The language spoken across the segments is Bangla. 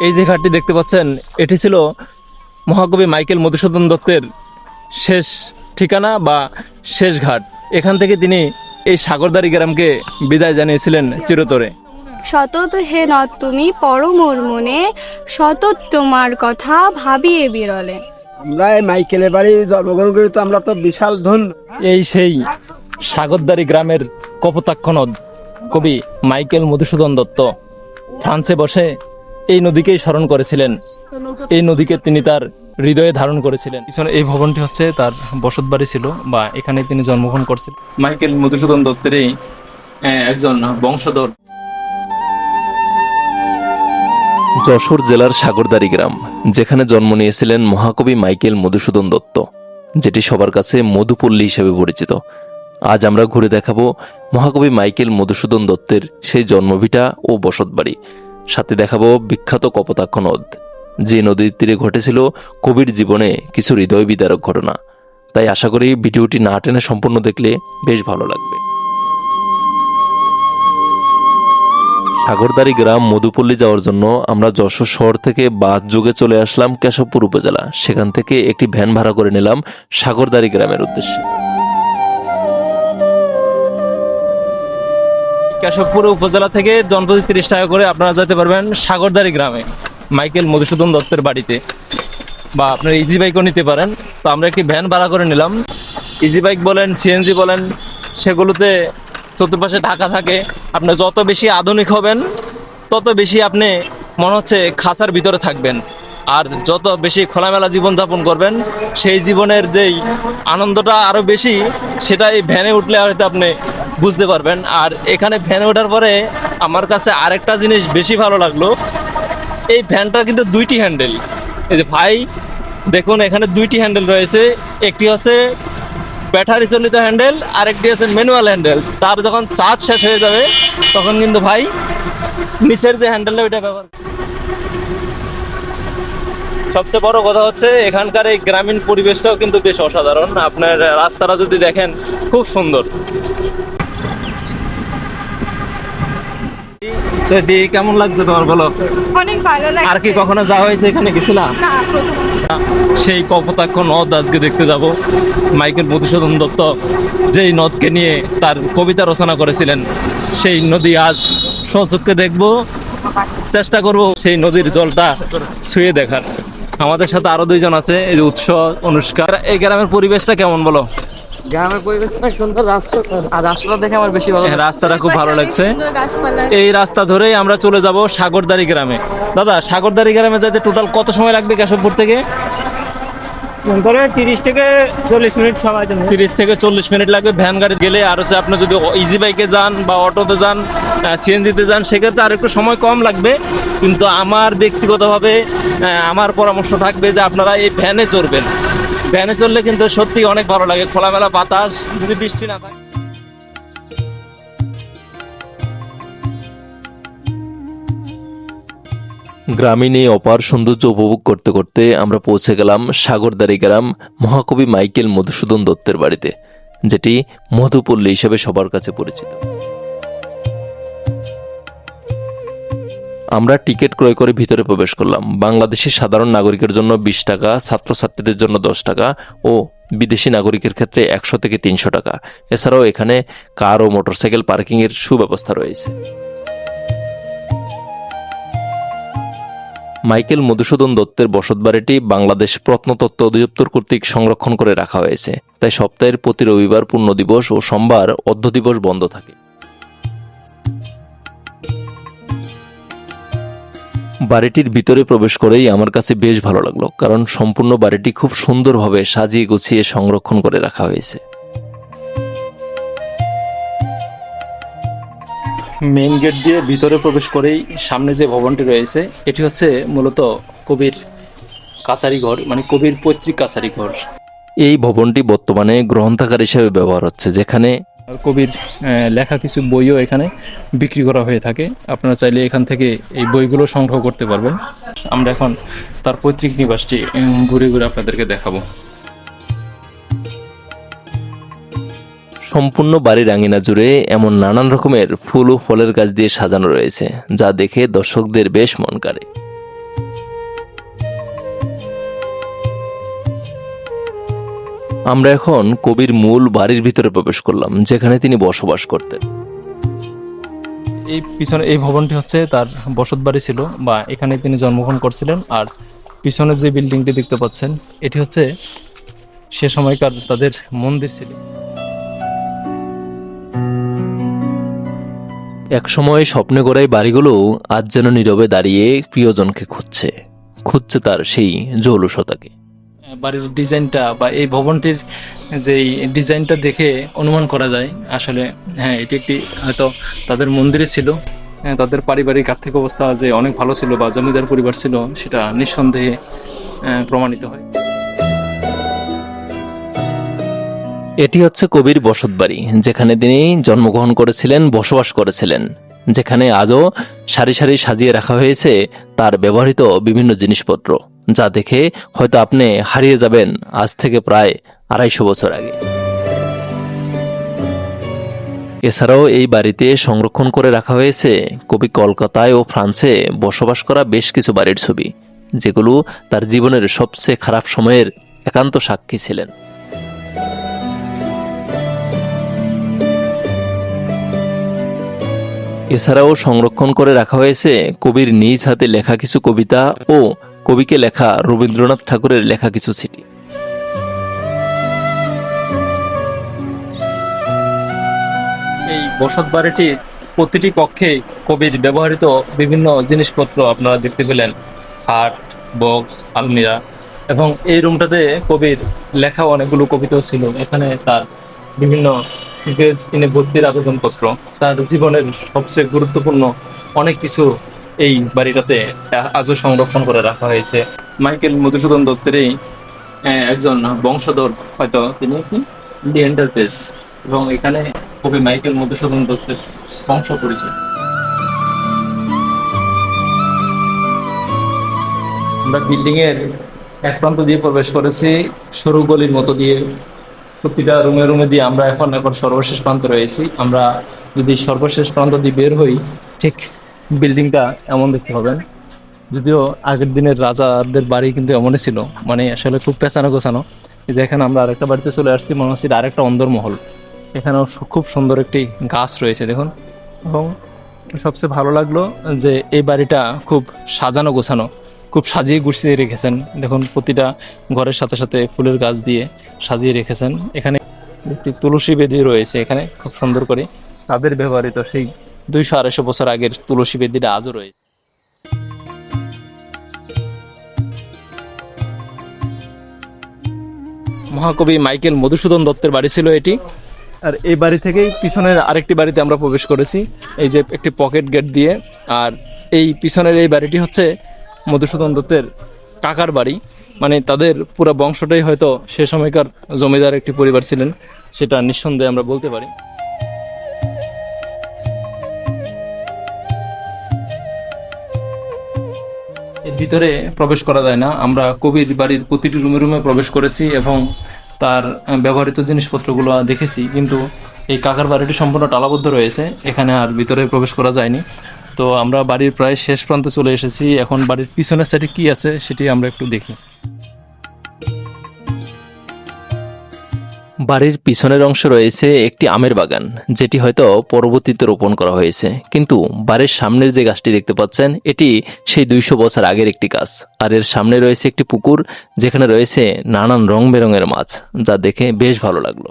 এই যে ঘাটটি দেখতে পাচ্ছেন, এটি ছিল মহাকবি মাইকেল মধুসূদন দত্তের শেষ ঠিকানা বা শেষ ঘাট। এখান থেকে তিনি এই সাগরদাড়ি গ্রামকে বিদায় জানিয়েছিলেন চিরতরে। সতত হে নদ তুমি পরমোর মনে, সতত তোমার কথা ভাবিয়ে বিরলে। আমরা এই মাইকেলের বাড়ি জন্মগ্রহণ করি, তো আমরা তো বিশাল ধন্য। এই সেই সাগরদাড়ি গ্রামের কপোতাক্ষ নদ। কবি মাইকেল মধুসূদন দত্ত ফ্রান্সে বসে এই নদীকেই স্মরণ করেছিলেন। এই নদীকে তিনি তার হৃদয়ে ধারণ করেছিলেন। পিছনে এই ভবনটি হচ্ছে তার বসতবাড়ি ছিল, বা এখানে তিনি জন্মগ্রহণ করছিলেন। মাইকেল মধুসূদন দত্তেরই একজন বংশধর। যশোর জেলার সাগরদাড়ি গ্রাম, যেখানে জন্ম নিয়েছিলেন মহাকবি মাইকেল মধুসূদন দত্ত, যেটি সবার কাছে মধুপল্লী হিসেবে পরিচিত। আজ আমরা ঘুরে দেখাবো মহাকবি মাইকেল মধুসূদন দত্তের সেই জন্মভিটা ও বসতবাড়ি। সাথে দেখাবো বিখ্যাত কপোতাক্ষ নদ, যে নদীর তীরে ঘটেছিল কবির জীবনে কিছু হৃদয় বিদারক ঘটনা। তাই আশা করি ভিডিওটি না টেনে সম্পূর্ণ দেখলে বেশ ভালো লাগবে। সাগরদাড়ি গ্রাম মধুপল্লী যাওয়ার জন্য আমরা যশোর শহর থেকে বাস যোগে চলে আসলাম কেশবপুর উপজেলা। সেখান থেকে একটি ভ্যান ভাড়া করে নিলাম সাগরদাড়ি গ্রামের উদ্দেশ্যে। কেশবপুর উপজেলা থেকে জনপ্রতি 30 টাকা করে আপনারা যেতে পারবেন সাগরদাড়ি গ্রামে মাইকেল মধুসূদন দত্তের বাড়িতে, বা আপনারা ইজি বাইকও নিতে পারেন। তো আমরা একটি ভ্যান ভাড়া করে নিলাম। ইজি বাইক বলেন, সিএনজি বলেন, সেগুলোতে চতুর্পাশে ঢাকা থাকে। আপনি যত বেশি আধুনিক হবেন তত বেশি আপনি মনে হচ্ছে খাঁচার ভিতরে থাকবেন, আর যত বেশি খোলামেলা জীবনযাপন করবেন সেই জীবনের যেই আনন্দটা আরও বেশি, সেটা এই ভ্যানে উঠলে হয়তো আপনি বুঝতে পারবেন। আর এখানে ভ্যানে ওঠার পরে আমার কাছে আরেকটা জিনিস বেশি ভালো লাগলো, এই ভ্যানটার কিন্তু 2টি হ্যান্ডেল। এই যে ভাই দেখুন, এখানে 2টি হ্যান্ডেল রয়েছে। একটি হচ্ছে ব্যাটারি চালিত হ্যান্ডেল, আর একটি হচ্ছে ম্যানুয়াল হ্যান্ডেল। তার যখন চার্জ শেষ হয়ে যাবে তখন কিন্তু ভাই নিচের যে হ্যান্ডেলটা ওইটা ব্যবহার। সবচেয়ে বড় কথা হচ্ছে এখানকার এই গ্রামীণ পরিবেশটাও কিন্তু বেশ অসাধারণ। আপনার রাস্তাটা যদি দেখেন খুব সুন্দর। কেমন লাগছে তোমার, বলো? অনেক ভালো লাগছে। আর কি কখনো যাওয়া হয়েছে এখানে, গেছিলা? না, প্রথম আসলাম। সেই কপোতাক্ষ নদ আজকে দেখতে যাব। মাইকেল মধুসূদন দত্ত যেই নদকে নিয়ে তার কবিতা রচনা করেছিলেন, সেই নদী আজ স্বচক্ষে দেখব, চেষ্টা করব সেই নদীর জলটা ছুঁয়ে দেখার। আমাদের সাথে আরো 2 জন আছে, এই যে উৎস, অনুষ্কা। এই গ্রামের পরিবেশটা কেমন, বলো? গ্রামের পরিবেশ অনেক সুন্দর, রাস্তা আর রাস্তাটা দেখে আমার বেশি ভালো লাগছে। রাস্তাটা খুব ভালো লাগছে। সুন্দর গাছপালা। এই রাস্তা ধরেই আমরা চলে যাব সাগরদাড়ি গ্রামে। দাদা, সাগরদাড়ি গ্রামে যেতে টোটাল কত সময় লাগবে কেশবপুর থেকে? 30 থেকে 40 মিনিট সময় দেবে। 30 থেকে 40 মিনিট লাগবে ভ্যান গাড়ি গেলে। আর হচ্ছে আপনি যদি ইজি বাইকে যান বা অটোতে যান, সিএনজিতে যান, সেক্ষেত্রে আর একটু সময় কম লাগবে। কিন্তু আমার ব্যক্তিগতভাবে আমার পরামর্শ থাকবে যে আপনারা এই ভ্যানে চড়বেন। ভ্যানে চড়লে কিন্তু সত্যি অনেক ভালো লাগে, খোলামেলা বাতাস, যদি বৃষ্টি না থাকে। গ্রামীণ এই অপার সৌন্দর্য উপভোগ করতে করতে আমরা পৌঁছে গেলাম সাগরদাড়ি গ্রাম মহাকবি মাইকেল মধুসূদন দত্তের বাড়িতে, যেটি মধুপল্লী হিসেবে সবার কাছে পরিচিত। আমরা টিকিট ক্রয় করে ভিতরে প্রবেশ করলাম। বাংলাদেশের সাধারণ নাগরিকের জন্য 20 টাকা, ছাত্রছাত্রীদের জন্য 10 টাকা ও বিদেশি নাগরিকের ক্ষেত্রে 100 থেকে 300 টাকা। এছাড়াও এখানে কার ও মোটরসাইকেল পার্কিংয়ের সুব্যবস্থা রয়েছে। মাইকেল মধুসূদন দত্তের বসতবাড়িটি বাংলাদেশ প্রত্নতত্ত্ব অধিদপ্তর কর্তৃক সংরক্ষণ করে রাখা হয়েছে, তাই সপ্তাহের প্রতি রবিবার পূর্ণ দিবস ও সোমবার অর্ধ দিবস বন্ধ থাকে। বাড়িটির ভিতরে প্রবেশ করেই আমার কাছে বেশ ভালো লাগলো, কারণ সম্পূর্ণ বাড়িটি খুব সুন্দরভাবে সাজিয়ে গুছিয়ে সংরক্ষণ করে রাখা হয়েছে। মেইন গেট দিয়ে ভিতরে প্রবেশ করেই সামনে যে ভবনটি রয়েছে, এটি হচ্ছে মূলত কবির কাছারি ঘর, মানে কবির পৈতৃক কাছারি ঘর। এই ভবনটি বর্তমানে গ্রন্থাগার হিসেবে ব্যবহার হচ্ছে, যেখানে কবির লেখা কিছু বইও এখানে বিক্রি করা হয়ে থাকে। আপনারা চাইলে এখান থেকে এই বইগুলো সংগ্রহ করতে পারবেন। আমরা এখন তার পৈতৃক নিবাসটি ঘুরে ঘুরে আপনাদেরকে দেখাবো। সম্পূর্ণ বাড়ির আঙিনা জুড়ে এমন নানান রকমের ফুল ও ফলের গাছ দিয়ে সাজানো রয়েছে, যা দেখে দর্শকদের বেশ মন কাড়ে। আমরা এখন কবির মূল বাড়ির ভিতরে প্রবেশ করলাম, যেখানে তিনি বসবাস করতেন। এই পিছনে এই ভবনটি হচ্ছে তার বসত বাড়ি ছিল, বা এখানে তিনি জন্মগ্রহণ করছিলেন। আর পিছনে যে বিল্ডিংটি দেখতে পাচ্ছেন, এটি হচ্ছে সে সময়কার তাদের মন্দির ছিল। একসময় স্বপ্নে গড়াই বাড়িগুলো আজ যেন নীরবে দাঁড়িয়ে প্রিয়জনকে খুঁজছে তার সেই জৌলুসতাকে। বাড়ির ডিজাইনটা বা এই ভবনটির যেই ডিজাইনটা দেখে অনুমান করা যায় আসলে হ্যাঁ এটি একটি হয়তো তাদের মন্দিরে ছিল। তাদের পারিবারিক আর্থিক অবস্থা যে অনেক ভালো ছিল বা জমিদার পরিবার ছিল, সেটা নিঃসন্দেহে প্রমাণিত হয়। এটি হচ্ছে কবির বসতবাড়ি, যেখানে তিনি জন্মগ্রহণ করেছিলেন, বসবাস করেছিলেন, যেখানে আজও সারি সারি সাজিয়ে রাখা হয়েছে তার ব্যবহৃত বিভিন্ন জিনিসপত্র, যা দেখে হয়তো আপনি হারিয়ে যাবেন আজ থেকে প্রায় 250 বছর আগে। এছাড়াও এই বাড়িতে সংরক্ষণ করে রাখা হয়েছে কবি কলকাতায় ও ফ্রান্সে বসবাস করা বেশ কিছু বাড়ির ছবি, যেগুলো তার জীবনের সবচেয়ে খারাপ সময়ের একান্ত সাক্ষী ছিলেন। এছাড়াও সংরক্ষণ করে রাখা হয়েছে কবির নিজ হাতে লেখা কিছু কবিতা ও কবিকে লেখা রবীন্দ্রনাথ ঠাকুরের লেখা কিছু চিঠি। এই বসত বাড়িটির প্রতিটি কক্ষে কবির ব্যবহৃত বিভিন্ন জিনিসপত্র আপনারা দেখতে পেলেন, খাট, বক্স, আলমিরা, এবং এই রুমটাতে কবির লেখা অনেকগুলো কবিতাও ছিল। এখানে তার বিভিন্ন পেজ কিনে ভর্তির আবেদনপত্র, তার জীবনের সবচেয়ে গুরুত্বপূর্ণ অনেক কিছু এই বাড়িটাতে আজও সংরক্ষণ করে রাখা হয়েছে। মাইকেল মধুসূদন দত্তেরই একজন বংশধর, হয়তো তিনি লিয়েন্ডার পেজ, এবং এখানে কবি মাইকেল মধুসূদন দত্তের বংশ পরিচয়। আমরা বিল্ডিং এর এক প্রান্ত দিয়ে প্রবেশ করেছি, সরু গলির মতো দিয়ে প্রতিটা রুমে রুমে দিয়ে আমরা এখন সর্বশেষ প্রান্তে রয়েছি। আমরা যদি সর্বশেষ প্রান্ত দিয়ে বের হই, ঠিক বিল্ডিংটা এমন দেখতে পাবেন। যদিও আগের দিনের রাজাদের বাড়ি কিন্তু এমনই ছিল, মানে আসলে খুব পেঁচানো গোছানো। এই যে এখানে আমরা আরেকটা বাড়িতে চলে আসছি, মনে হচ্ছে আরেকটা অন্দরমহল। এখানেও খুব সুন্দর একটি গাছ রয়েছে দেখুন। এবং সবচেয়ে ভালো লাগলো যে এই বাড়িটা খুব সাজানো গোছানো, খুব সাজিয়ে গুছিয়ে রেখেছেন। দেখুন প্রতিটা ঘরের সাথে সাথে ফুলের গাছ দিয়ে সাজিয়ে রেখেছেন। এখানে একটি তুলসী বেদি রয়েছে, এখানে খুব সুন্দর করে তাদের ব্যবহৃত সেই 200-250 বছর আগের তুলসী বেদিটা আজও রয়েছে। মহাকবি মাইকেল মধুসূদন দত্তের বাড়ি ছিল এটি। আর এই বাড়ি থেকেই পিছনের আরেকটি বাড়িতে আমরা প্রবেশ করেছি, এই যে একটি পকেট গেট দিয়ে। আর এই পিছনের এই বাড়িটি হচ্ছে মধুসূদন দত্তের কাকার বাড়ি, মানে তাদের পুরো বংশটাই হয়তো সে সময়কার জমিদার একটি পরিবার ছিলেন, সেটা নিঃসন্দেহে আমরা বলতে পারি। এর ভিতরে প্রবেশ করা যায় না, আমরা কবির বাড়ির প্রতিটি রুমে রুমে প্রবেশ করেছি এবং তার ব্যবহৃত জিনিসপত্রগুলো দেখেছি, কিন্তু এই কাকার বাড়িটি সম্পূর্ণ তালাবদ্ধ রয়েছে, এখানে আর ভিতরে প্রবেশ করা যায়নি। তো আমরা বাড়ির প্রায় শেষ প্রান্তে চলে এসেছি। এখন বাড়ির পিছনের সাইডে কি আছে সেটি আমরা একটু দেখি। বাড়ির পিছনের অংশে রয়েছে একটি আমের বাগান, যেটি হয়তো পরবর্তীতে রোপণ করা হয়েছে, কিন্তু বাড়ির সামনের যে গাছটি দেখতে পাচ্ছেন এটি সেই 200 বছর আগের একটি গাছ। আর এর সামনে রয়েছে একটি পুকুর, যেখানে রয়েছে নানান রং বেরঙের মাছ, যা দেখে বেশ ভালো লাগলো।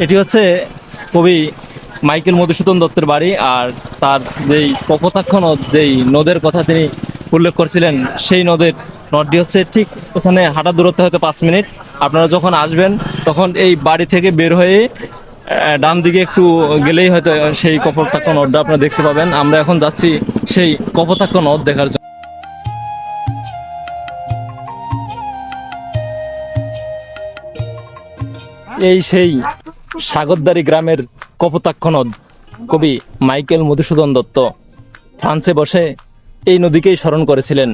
এটি হচ্ছে কবি মাইকেল মধুসূদন দত্তের বাড়ি। আর তার যেই কপোতাক্ষ নদ, যেই নদের কথা তিনি উল্লেখ করছিলেন, সেই নদটি হচ্ছে ঠিক ওখানে হাঁটা দূরত্ব হয়তো 5 মিনিট। আপনারা যখন আসবেন তখন এই বাড়ি থেকে বের হয়ে ডান দিকে একটু গেলেই হয়তো সেই কপোতাক্ষ নদটা আপনারা দেখতে পাবেন। আমরা এখন যাচ্ছি সেই কপোতাক্ষ নদ দেখার জন্য। এই সেই সাগরদাড়ি গ্রামের কপোতাক্ষ নদ। কবি মাইকেল মধুসূদন দত্ত ফ্রান্সে বসে এই নদীকেই স্মরণ করেছিলেন,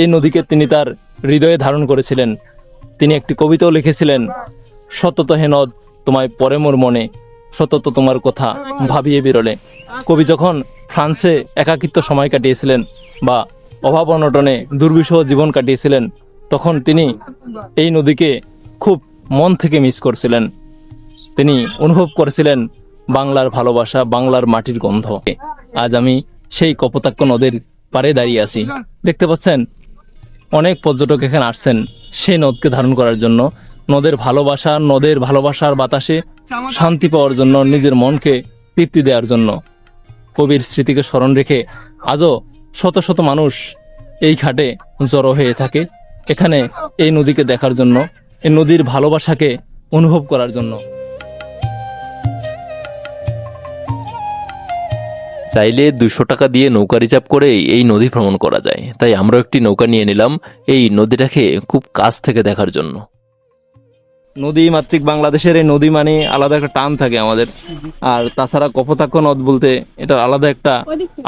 এই নদীকে তিনি তার হৃদয়ে ধারণ করেছিলেন। তিনি একটি কবিতাও লিখেছিলেন, সতত হে নদ তোমায় পরে মোর মনে, সতত তোমার কথা ভাবিয়ে বিরলে। কবি যখন ফ্রান্সে একাকিত্ব সময় কাটিয়েছিলেন বা অভাব অনটনে দুর্বিষহ জীবন কাটিয়েছিলেন, তখন তিনি এই নদীকে খুব মন থেকে মিস করছিলেন। তিনি অনুভব করেছিলেন বাংলার ভালোবাসা, বাংলার মাটির গন্ধ। আজ আমি সেই কপোতাক্ষ নদীর পাড়ে দাঁড়িয়ে আছি। দেখতে পাচ্ছেন অনেক পর্যটক এখানে আসছেন সেই নদকে ধারণ করার জন্য, নদের ভালোবাসার বাতাসে শান্তি পাওয়ার জন্য, নিজের মনকে তৃপ্তি দেওয়ার জন্য। কবির স্মৃতিকে স্মরণ রেখে আজও শত শত মানুষ এই ঘাটে জড়ো হয়ে থাকে, এখানে এই নদীকে দেখার জন্য, এই নদীর ভালোবাসাকে অনুভব করার জন্য। চাইলে 200 টাকা দিয়ে নৌকা রিজার্ভ করে এই নদী ভ্রমণ করা যায়। তাই আমরা একটি নৌকা নিয়ে নিলাম এই নদীটাকে খুব কাছ থেকে দেখার জন্য। নদী মাতৃক বাংলাদেশের এই নদী মানে আলাদা একটা টান থাকে আমাদের। আর তাছাড়া কপোতাক্ষ নদ বলতে এটা আলাদা একটা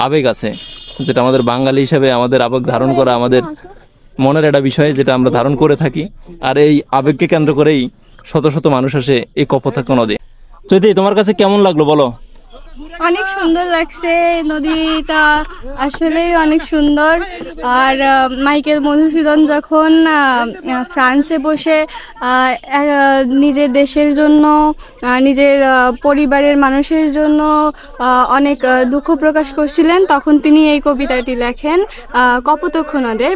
আবেগ আছে, যেটা আমাদের বাঙালি হিসেবে আমাদের আবেগ ধারণ করা আমাদের মনের একটা বিষয়, যেটা আমরা ধারণ করে থাকি। আর এই আবেগকে কেন্দ্র করেই শত শত মানুষ আসে এই কপোতাক্ষ নদী। চৈতি, তোমার কাছে কেমন লাগলো বলো? অনেক সুন্দর লাগছে, নদীটা আসলে অনেক সুন্দর। আর মাইকেল মধুসূদন যখন ফ্রান্সে বসে নিজের দেশের জন্য, নিজের পরিবারের মানুষের জন্য অনেক দুঃখ প্রকাশ করছিলেন, তখন তিনি এই কবিতাটি লেখেন কপোতাক্ষ নদের।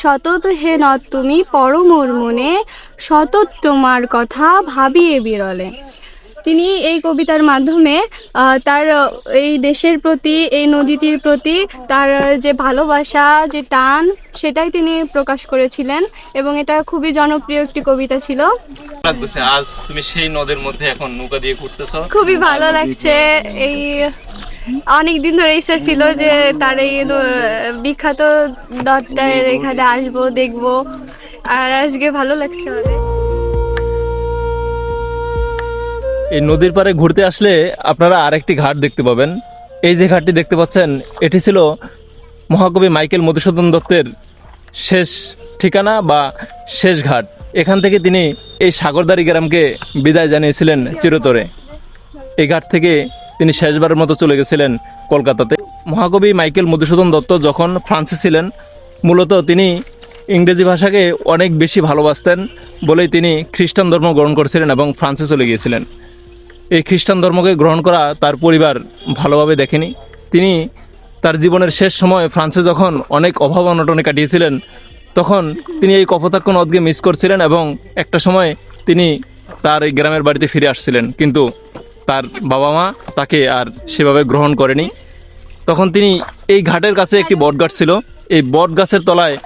সতত হে নদ তুমি পড়ো মোর মনে, সতত তোমার কথা ভাবিয়ে বিরলে। তিনি এই কবিতার মাধ্যমে তার এই দেশের প্রতি, এই নদীটির প্রতি তার যে ভালোবাসা, যে টান, সেটাই তিনি প্রকাশ করেছিলেন এবং এটা খুবই জনপ্রিয় একটি কবিতা ছিল। লাগতেছে আজ তুমি সেই নদের মধ্যে এখন নৌকা দিয়ে ঘুরতেছো? খুবই ভালো লাগছে। এই অনেক দিন ধরে ইচ্ছা ছিল যে তার এই বিখ্যাত নদটার এখানে আসবো, দেখবো, আর আজকে ভালো লাগছে অনেক। এই নদীর পাড়ে ঘুরতে আসলে আপনারা আরেকটি ঘাট দেখতে পাবেন। এই যে ঘাটটি দেখতে পাচ্ছেন, এটি ছিল মহাকবি মাইকেল মধুসূদন দত্তের শেষ ঠিকানা বা শেষ ঘাট। এখান থেকে তিনি এই সাগরদাড়ি গ্রামকে বিদায় জানিয়েছিলেন চিরতরে। এই ঘাট থেকে তিনি শেষবারের মতো চলে গেছিলেন কলকাতাতে। মহাকবি মাইকেল মধুসূদন দত্ত যখন ফ্রান্সে ছিলেন, মূলত তিনি ইংরেজি ভাষাকে অনেক বেশি ভালোবাসতেন বলেই তিনি খ্রিস্টান ধর্ম গ্রহণ করেছিলেন এবং ফ্রান্সে চলে গিয়েছিলেন। এই খ্রিস্টান ধর্মকে গ্রহণ করা তার পরিবার ভালোভাবে দেখেনি। তিনি তার জীবনের শেষ সময় ফ্রান্সে যখন অনেক অভাব অনটনে কাটিয়েছিলেন, তখন তিনি এই কপোতাক্ষ নদকে মিস করছিলেন এবং একটা সময় তিনি তার এই গ্রামের বাড়িতে ফিরে আসছিলেন, কিন্তু তার বাবা মা তাকে আর সেভাবে গ্রহণ করেনি। তখন তিনি এই ঘাটের কাছে একটি বট গাছ ছিল, এই বট গাছের তলায়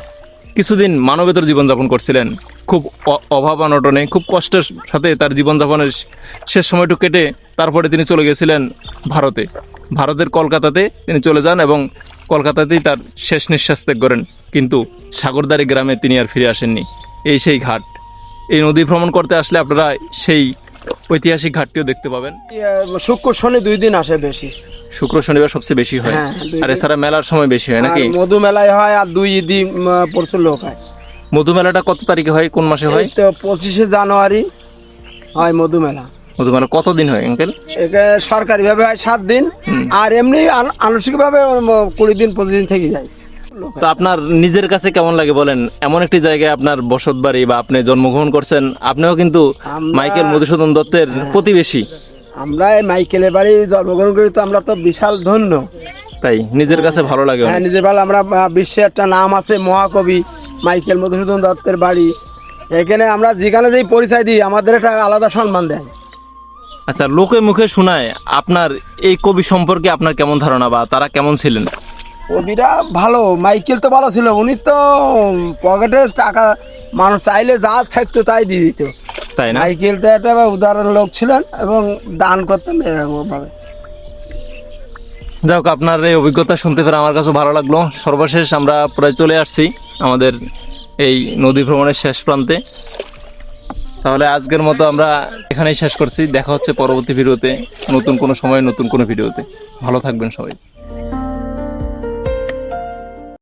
কিছুদিন মানবেতর জীবনযাপন করছিলেন। খুব অভাব অনটনে, খুব কষ্টের সাথে তার জীবনযাপনের শেষ সময়টুকু কেটে তারপরে তিনি চলে গেছিলেন ভারতের কলকাতাতে তিনি চলে যান এবং কলকাতাতেই তার শেষ নিঃশ্বাস ত্যাগ করেন। কিন্তু সাগরদাড়ি গ্রামে তিনি আর ফিরে আসেননি। এই সেই ঘাট। এই নদী ভ্রমণ করতে আসলে আপনারা সেই ঐতিহাসিক ঘাটটিও দেখতে পাবেন। শুক্র শনি 2 দিন আসে বেশি। শুক্র শনিবার সবচেয়ে বেশি হয়, হ্যাঁ, আর এছাড়া মেলার সময় বেশি হয় নাকি? মধু মেলায় হয়, আর 2 ঈদই প্রচুর লোক হয়। মধু মেলাটা কত তারিখে হয়, কোন মাসে হয়? এই তো 25শে জানুয়ারি হয় মধু মেলা। মধু মেলা কতদিন হয় আঙ্কেল? এটা সরকারি ভাবে হয় 7 দিন, আর এমনি আনুষ্ঠানিক ভাবে 20 দিন 25 দিন থেকে যায়। তো আপনার নিজের কাছে কেমন লাগে বলেন? এমন একটি জায়গায় আপনার বসত বাড়ি বা আপনি জন্মগ্রহণ করছেন, আপনিও কিন্তু মাইকেল মধুসূদন দত্তের প্রতিবেশী। আমরা এই মাইকেলের বাড়ি জন্মগ্রহণ করি, তো আমরা তো বিশাল ধন্য। তাই নিজের কাছে ভালো লাগে অনেক। হ্যাঁ, নিজের ভালো। আমরা বিশ্বে একটা নাম আছে মহাকবি মাইকেল মধুসূদন দত্তের বাড়ি। এখানে আমরা যেখানে যেই পরিচয় দিই, আমাদের একটা আলাদা সম্মান দেয়। আচ্ছা, লোকে মুখে শোনায় আপনার এই কবি সম্পর্কে আপনার কেমন ধারণা বা তারা কেমন ছিলেন? কবিরা ভালো, মাইকেল তো ভালো ছিল। উনি তো পকেটে টাকা মানুষ চাইলে যা থাকতো তাই দিয়ে দিত, তাই না? মাইকেল তো একটা উদাহরণ লোক ছিলেন এবং দান করতেন এরকমভাবে। যাই হোক, আপনার এই অভিজ্ঞতা শুনতে পেরে আমার কাছে ভালো লাগলো। সর্বশেষ আমরা প্রায় চলে আসছি আমাদের এই নদী ভ্রমণের শেষ প্রান্তে। তাহলে আজকের মতো আমরা এখানেই শেষ করছি। দেখা হচ্ছে পরবর্তী ভিডিওতে, নতুন কোনো সময় নতুন কোনো ভিডিওতে। ভালো থাকবেন সবাই।